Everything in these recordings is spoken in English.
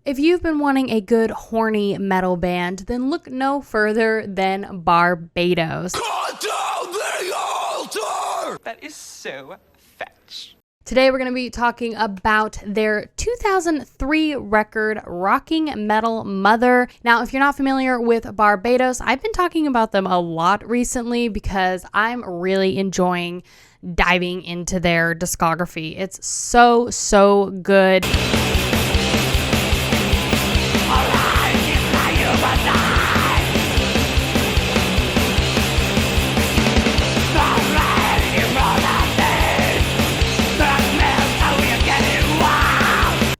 If you've been wanting a good horny metal band, then look no further than Barbatos. Cut down the altar! That is so fetch. Today we're going to be talking about their 2003 record, Rocking Metal Mother. Now, if you're not familiar with Barbatos, I've been talking about them a lot recently because I'm really enjoying diving into their discography. It's so good.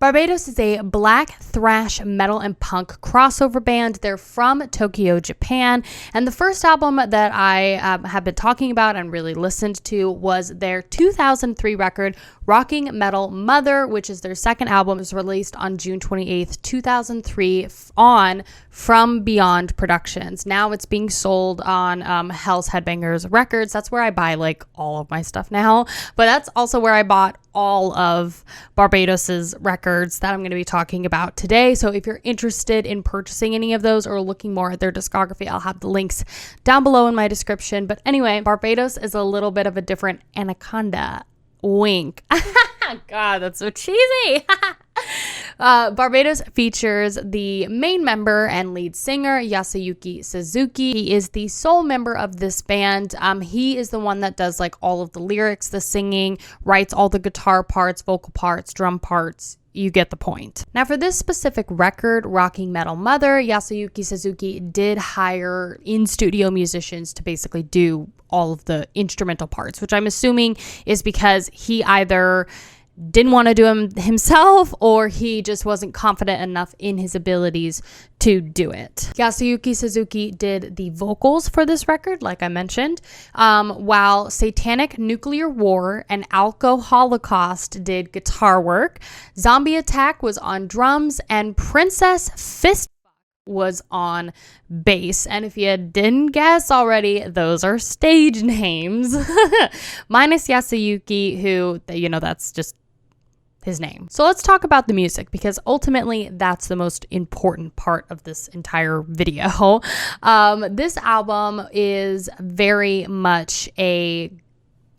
Barbatos is a black thrash metal and punk crossover band. They're from Tokyo, Japan. And the first album that I have been talking about and really listened to was their 2003 record, Rocking Metal Mother, which is their second album. It was released on June 28th, 2003 on From Beyond Productions. Now it's being sold on Hell's Headbangers Records. That's where I buy like all of my stuff now. But that's also where I bought all of Barbatos's records that I'm going to be talking about today. So if you're interested in purchasing any of those or looking more at their discography, I'll have the links down below in my description. But anyway, Barbatos is a little bit of a different anaconda. Wink. God, that's so cheesy. Barbatos features the main member and lead singer, Yasuyuki Suzuki. He is the sole member of this band. He is the one that does like all of the lyrics, the singing, writes all the guitar parts, vocal parts, drum parts. You get the point. Now for this specific record, Rocking Metal Mother, Yasuyuki Suzuki did hire in-studio musicians to basically do all of the instrumental parts, which I'm assuming is because he either didn't want to do them himself or he just wasn't confident enough in his abilities to do it. Yasuyuki Suzuki did the vocals for this record, like I mentioned, while Satanic Nuclear War and Alco Holocaust did guitar work. Zombie Attack was on drums, and Princess Fist was on bass. And if you didn't guess already, those are stage names. Minus Yasuyuki, who, that's just his name. So let's talk about the music, because ultimately that's the most important part of this entire video. This album is very much a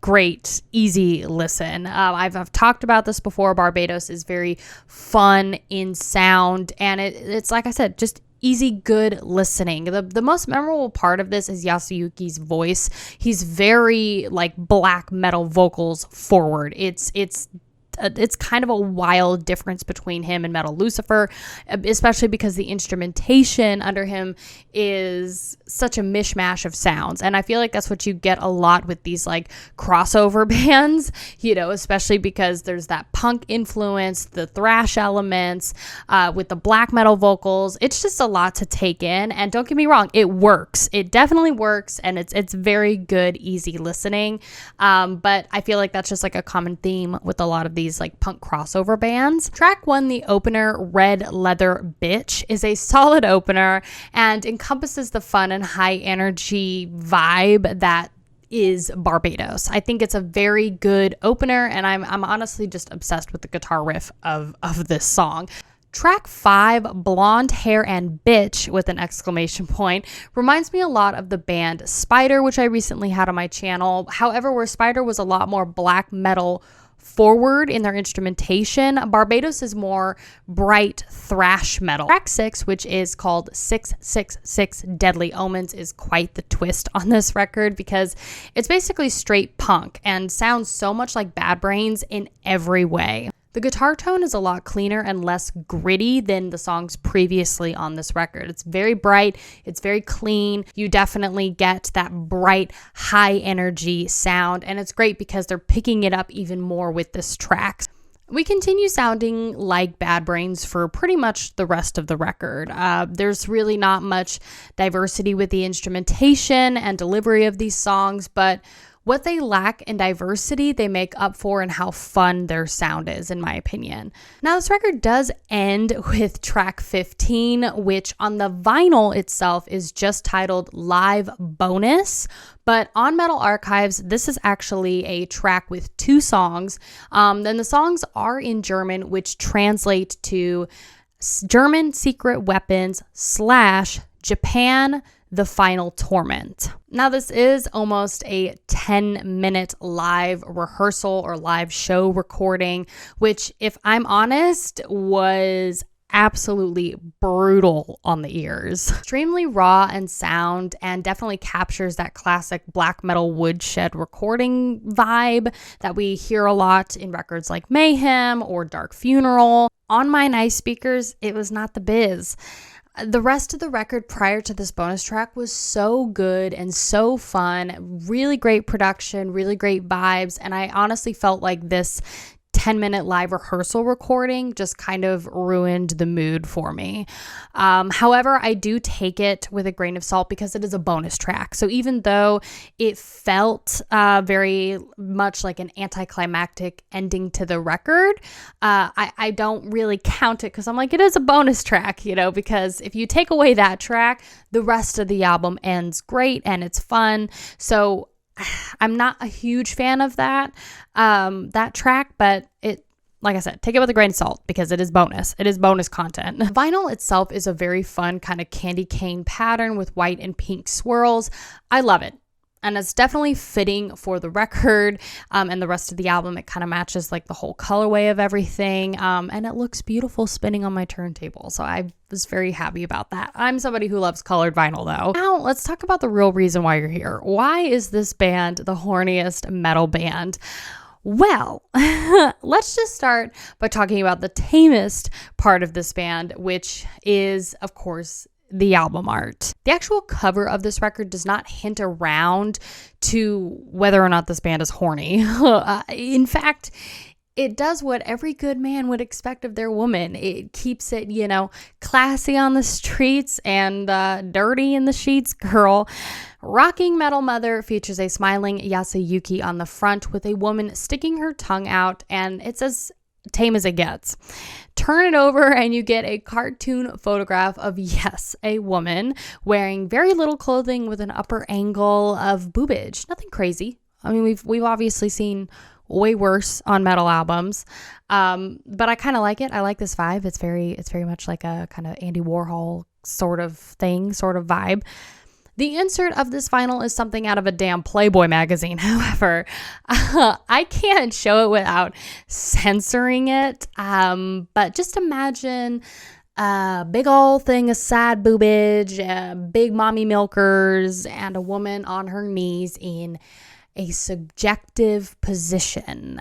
great, easy listen. I've talked about this before. Barbatos is very fun in sound, and it's like I said, just easy, good listening. The most memorable part of this is Yasuyuki's voice. He's very like black metal vocals forward. It's kind of a wild difference between him and Metal Lucifer, especially because the instrumentation under him is such a mishmash of sounds. And I feel like that's what you get a lot with these like crossover bands, especially because there's that punk influence, the thrash elements, with the black metal vocals. It's just a lot to take in. And don't get me wrong, it works. It definitely works. And it's very good, easy listening. But I feel like that's just like a common theme with a lot of these like punk crossover bands. Track 1, the opener, Red Leather Bitch, is a solid opener and encompasses the fun and high energy vibe that is Barbatos. I think it's a very good opener, and I'm honestly just obsessed with the guitar riff of this song. Track 5, Blonde Hair and Bitch, with an exclamation point, reminds me a lot of the band Spider, which I recently had on my channel. However, where Spider was a lot more black metal forward in their instrumentation, Barbatos is more bright thrash metal. Track 6, which is called 666 Deadly Omens, is quite the twist on this record because it's basically straight punk and sounds so much like Bad Brains in every way. The guitar tone is a lot cleaner and less gritty than the songs previously on this record. It's very bright, it's very clean. You definitely get that bright, high energy sound, and it's great because they're picking it up even more with this track. We continue sounding like Bad Brains for pretty much the rest of the record. There's really not much diversity with the instrumentation and delivery of these songs, but what they lack in diversity, they make up for in how fun their sound is, in my opinion. Now, this record does end with track 15, which on the vinyl itself is just titled Live Bonus. But on Metal Archives, this is actually a track with 2 songs. Then the songs are in German, which translate to German Secret Weapons / Japan The Final Torment. Now, this is almost a 10-minute live rehearsal or live show recording, which, if I'm honest, was absolutely brutal on the ears. Extremely raw in sound and definitely captures that classic black metal woodshed recording vibe that we hear a lot in records like Mayhem or Dark Funeral. On my nice speakers, it was not the biz. The rest of the record prior to this bonus track was so good and so fun. Really great production, really great vibes, and I honestly felt like this 10-minute live rehearsal recording just kind of ruined the mood for me. However, I do take it with a grain of salt because it is a bonus track. So even though it felt very much like an anticlimactic ending to the record, I don't really count it because I'm like, it is a bonus track, because if you take away that track, the rest of the album ends great and it's fun. So I'm not a huge fan of that track, but it, like I said, take it with a grain of salt because it is bonus. It is bonus content. The vinyl itself is a very fun kind of candy cane pattern with white and pink swirls. I love it. And it's definitely fitting for the record and the rest of the album. It kind of matches like the whole colorway of everything. And it looks beautiful spinning on my turntable. So I was very happy about that. I'm somebody who loves colored vinyl though. Now let's talk about the real reason why you're here. Why is this band the horniest metal band? Well, let's just start by talking about the tamest part of this band, which is, of course, the album art. The actual cover of this record does not hint around to whether or not this band is horny. In fact, it does what every good man would expect of their woman. It keeps it, classy on the streets and dirty in the sheets, girl. Rocking Metal Mother features a smiling Yasuyuki on the front with a woman sticking her tongue out, and it's as tame as it gets. Turn it over and you get a cartoon photograph of, yes, a woman wearing very little clothing with an upper angle of boobage. Nothing crazy. I mean, we've obviously seen way worse on metal albums, but I kind of like it. I like this vibe. It's very much like a kind of Andy Warhol sort of thing, sort of vibe. The insert of this vinyl is something out of a damn Playboy magazine. However, I can't show it without censoring it. But just imagine a big old thing of sad boobage, big mommy milkers, and a woman on her knees in a subjective position,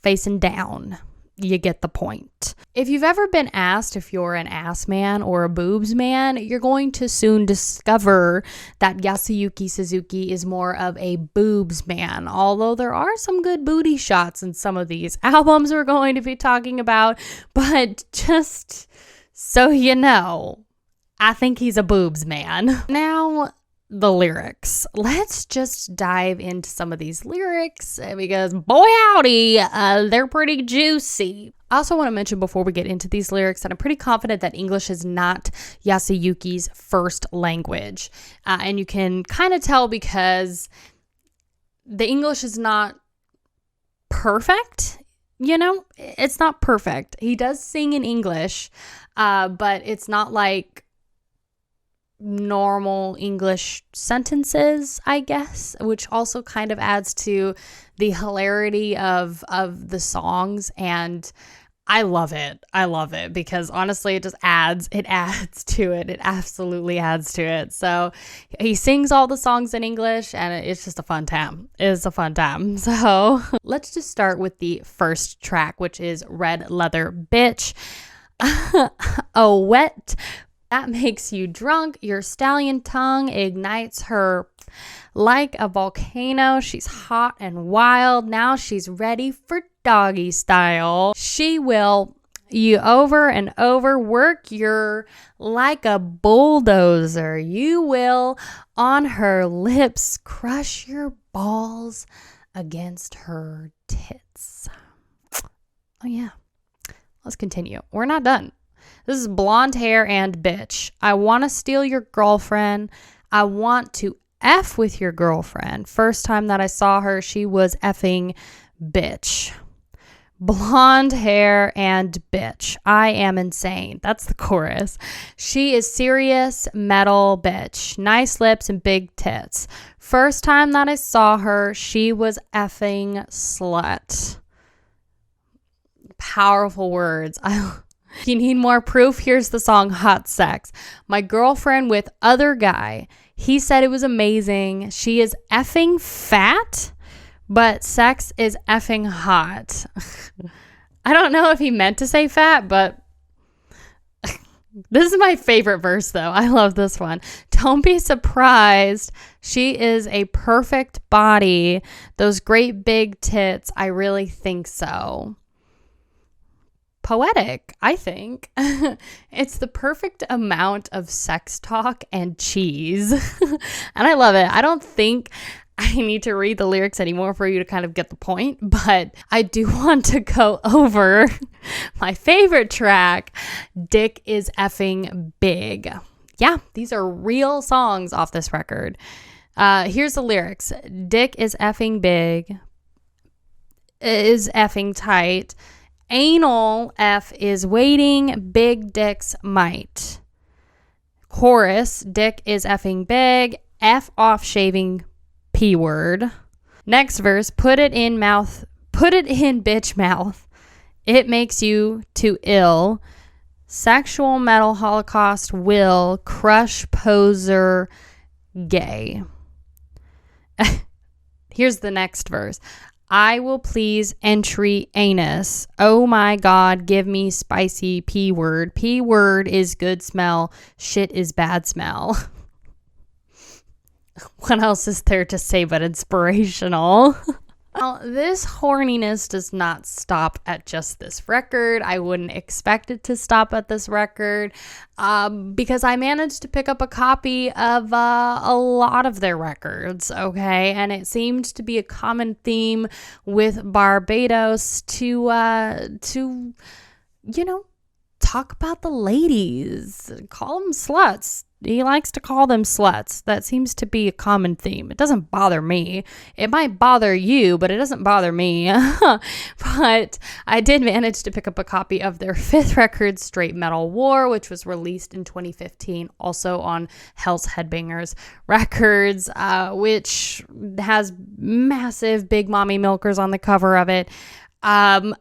facing down. You get the point. If you've ever been asked if you're an ass man or a boobs man, you're going to soon discover that Yasuyuki Suzuki is more of a boobs man, although there are some good booty shots in some of these albums we're going to be talking about. But just so you know, I think he's a boobs man. Now, the lyrics. Let's just dive into some of these lyrics because boy howdy, they're pretty juicy. I also want to mention before we get into these lyrics that I'm pretty confident that English is not Yasuyuki's first language. And you can kind of tell because the English is not perfect. It's not perfect. He does sing in English, but it's not like normal English sentences, I guess, which also kind of adds to the hilarity of the songs. And I love it because honestly it adds to it. It absolutely adds to it. So he sings all the songs in English and it's just a fun time. It's a fun time. So let's just start with the first track, which is Red Leather Bitch. Oh, wet. That makes you drunk. Your stallion tongue ignites her like a volcano. She's hot and wild. Now she's ready for doggy style. She will you over and over, work your like a bulldozer. You will on her lips crush your balls against her tits. Oh yeah. Let's continue. We're not done. This is blonde hair and bitch. I want to steal your girlfriend. I want to F with your girlfriend. First time that I saw her, she was effing bitch. blonde hair and bitch. I am insane. That's the chorus. She is serious metal bitch. Nice lips and big tits. First time that I saw her, she was effing slut. Powerful words. If you need more proof, here's the song Hot Sex. My girlfriend with other guy. He said it was amazing. She is effing fat, but sex is effing hot. I don't know if he meant to say fat, but this is my favorite verse, though. I love this one. Don't be surprised. She is a perfect body. Those great big tits. I really think so. Poetic, I think. It's the perfect amount of sex talk and cheese. And I love it. I don't think I need to read the lyrics anymore for you to kind of get the point, but I do want to go over my favorite track, Dick is Effing Big. Yeah, these are real songs off this record. Here's the lyrics. Dick is effing big, is effing tight. Anal F is waiting, big dicks might. Chorus, dick is effing big, F off shaving P word. Next verse, put it in bitch mouth. It makes you too ill. Sexual metal holocaust will crush poser gay. Here's the next verse. I will please entry anus. Oh my God, give me spicy P word. P word is good smell. Shit is bad smell. What else is there to say but inspirational? Now, this horniness does not stop at just this record. I wouldn't expect it to stop at this record because I managed to pick up a copy of a lot of their records, okay? And it seemed to be a common theme with Barbatos to talk about the ladies, call them sluts. He likes to call them sluts. That seems to be a common theme. It doesn't bother me. It might bother you, but it doesn't bother me. But I did manage to pick up a copy of their fifth record, Straight Metal War, which was released in 2015, also on Hell's Headbangers Records, which has massive big mommy milkers on the cover of it. And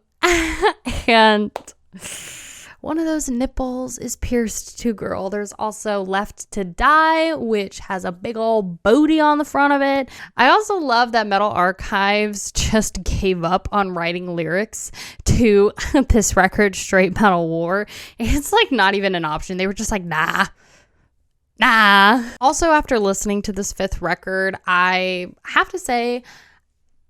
one of those nipples is pierced too, girl. There's also Left to Die, which has a big old booty on the front of it. I also love that Metal Archives just gave up on writing lyrics to this record, Straight Metal War. It's like not even an option. They were just like, nah. Also, after listening to this fifth record, I have to say,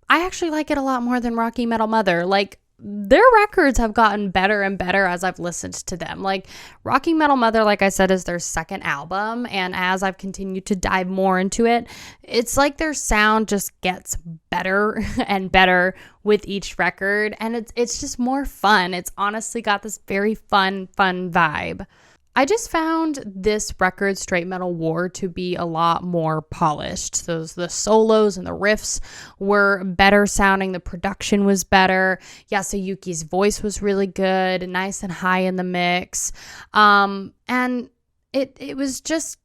I actually like it a lot more than Rocky Metal Mother. Like, their records have gotten better and better as I've listened to them. Like, Rocky Metal Mother, like I said, is their second album, and as I've continued to dive more into it, it's like their sound just gets better and better with each record, and it's just more fun. It's honestly got this very fun vibe. I just found this record, Straight Metal War, to be a lot more polished. So the solos and the riffs were better sounding. The production was better. Yasuyuki's voice was really good, nice and high in the mix. And it was just,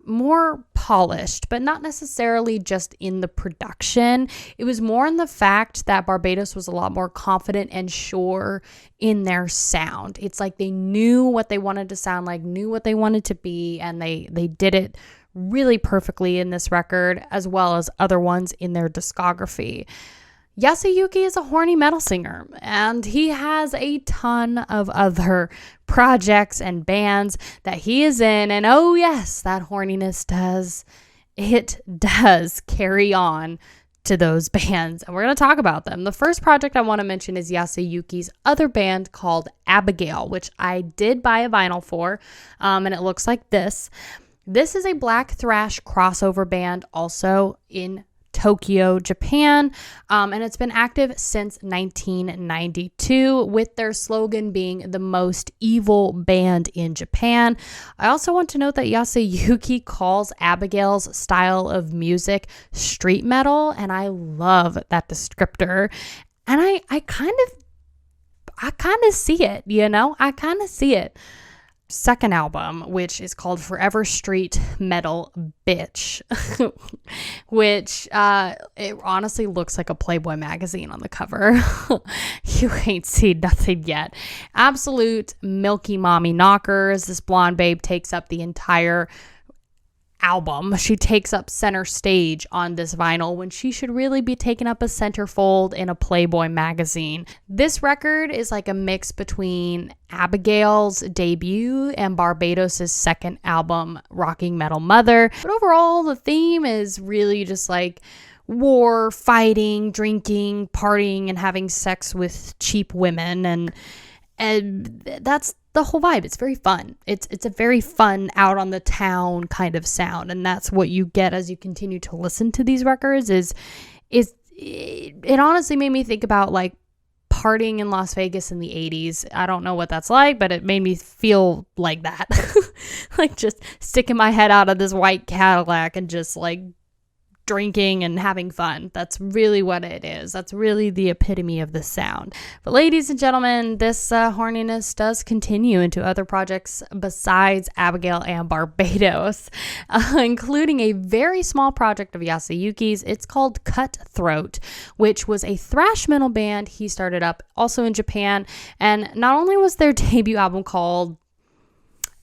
more polished, but not necessarily just in the production. It was more in the fact that Barbatos was a lot more confident and sure in their sound. It's like they knew what they wanted to sound like, knew what they wanted to be, and they did it really perfectly in this record, as well as other ones in their discography. Yasuyuki is a horny metal singer, and he has a ton of other projects and bands that he is in, and oh yes, that horniness does carry on to those bands, and we're going to talk about them. The first project I want to mention is Yasuyuki's other band called Abigail, which I did buy a vinyl for, and it looks like this. This is a black thrash crossover band, also in Tokyo, Japan, and it's been active since 1992, with their slogan being the most evil band in Japan. I also want to note that Yasuyuki calls Abigail's style of music street metal, and I love that descriptor. And I kind of kind of see it, I kind of see it. Second album, which is called Forever Street Metal Bitch, which it honestly looks like a Playboy magazine on the cover. You ain't seen nothing yet. Absolute milky mommy knockers. This blonde babe takes up the entire album. She takes up center stage on this vinyl when she should really be taking up a centerfold in a Playboy magazine. This record is like a mix between Abigail's debut and Barbatos' second album, Rocking Metal Mother. But overall, the theme is really just like war, fighting, drinking, partying, and having sex with cheap women, and that's the whole vibe. It's very fun. It's a very fun, out on the town kind of sound, and that's what you get as you continue to listen to these records. It honestly made me think about like partying in Las Vegas in the 80s. I don't know what that's like, but it made me feel like that. Like just sticking my head out of this white Cadillac and just like drinking and having fun. That's really what it is. That's really the epitome of the sound. But ladies and gentlemen, this horniness does continue into other projects besides Abigail and Barbatos, including a very small project of Yasuyuki's. It's called Cutthroat, which was a thrash metal band he started up also in Japan. And not only was their debut album called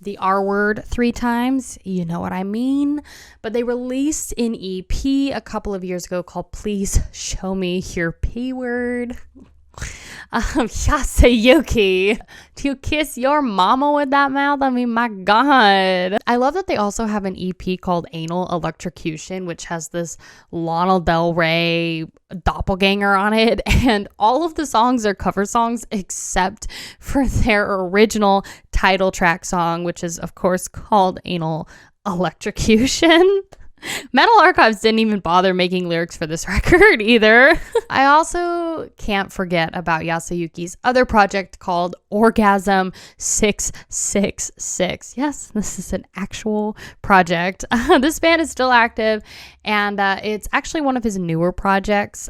the R word 3 times, you know what I mean, but they released an EP a couple of years ago called Please Show Me Your P Word. Yasuyuki, do you kiss your mama with that mouth? I mean, my God. I love that they also have an EP called Anal Electrocution, which has this Lana Del Rey doppelganger on it, and all of the songs are cover songs except for their original title track song, which is of course called Anal Electrocution. Metal Archives didn't even bother making lyrics for this record either. I also can't forget about Yasuyuki's other project called Orgasm 666. Yes, this is an actual project. This band is still active, and it's actually one of his newer projects.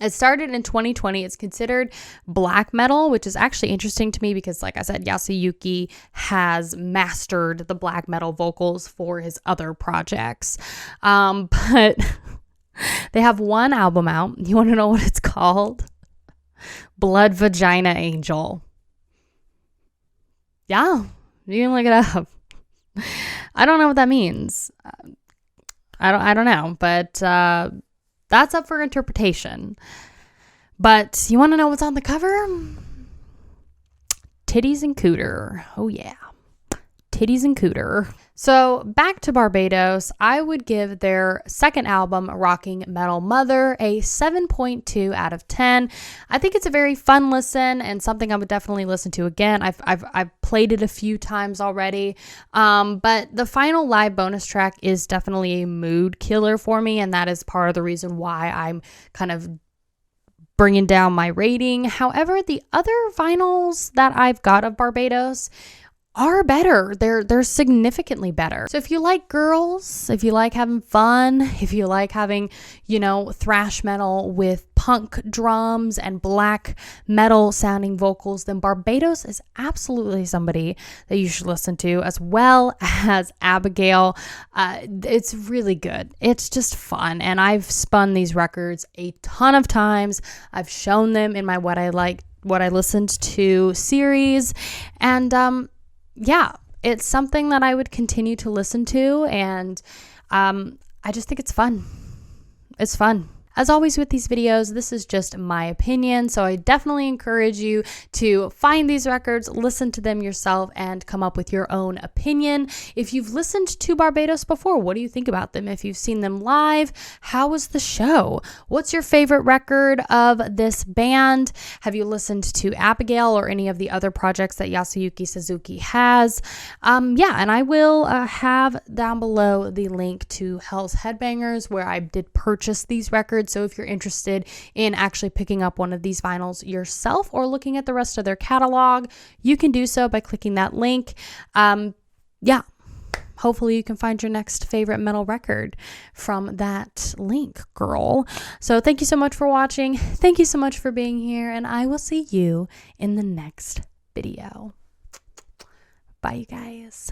It started in 2020. It's considered black metal, which is actually interesting to me because, like I said, Yasuyuki has mastered the black metal vocals for his other projects. But they have one album out. You want to know what it's called? Blood Vagina Angel. Yeah, you can look it up. I don't know what that means. I don't know, but that's up for interpretation. But you want to know what's on the cover? Titties and cooter. Oh yeah. Titties and cooter. So back to Barbatos, I would give their second album, Rocking Metal Mother, a 7.2 out of 10. I think it's a very fun listen and something I would definitely listen to again. I've played it a few times already, but the final live bonus track is definitely a mood killer for me, and that is part of the reason why I'm kind of bringing down my rating. However, the other vinyls that I've got of Barbatos are better. They're significantly better. So if you like girls, if you like having fun, if you like having, thrash metal with punk drums and black metal sounding vocals, then Barbatos is absolutely somebody that you should listen to, as well as Abigail. It's really good. It's just fun. And I've spun these records a ton of times. I've shown them in my What I Listened To series. And, yeah, it's something that I would continue to listen to, and I just think it's fun. It's fun. As always with these videos, this is just my opinion, so I definitely encourage you to find these records, listen to them yourself, and come up with your own opinion. If you've listened to Barbatos before, what do you think about them? If you've seen them live, how was the show? What's your favorite record of this band? Have you listened to Abigail or any of the other projects that Yasuyuki Suzuki has? And I will have down below the link to Hell's Headbangers, where I did purchase these records. So if you're interested in actually picking up one of these vinyls yourself or looking at the rest of their catalog, you can do so by clicking that link. hopefully you can find your next favorite metal record from that link, girl. So thank you so much for watching. Thank you so much for being here, and I will see you in the next video. Bye, you guys.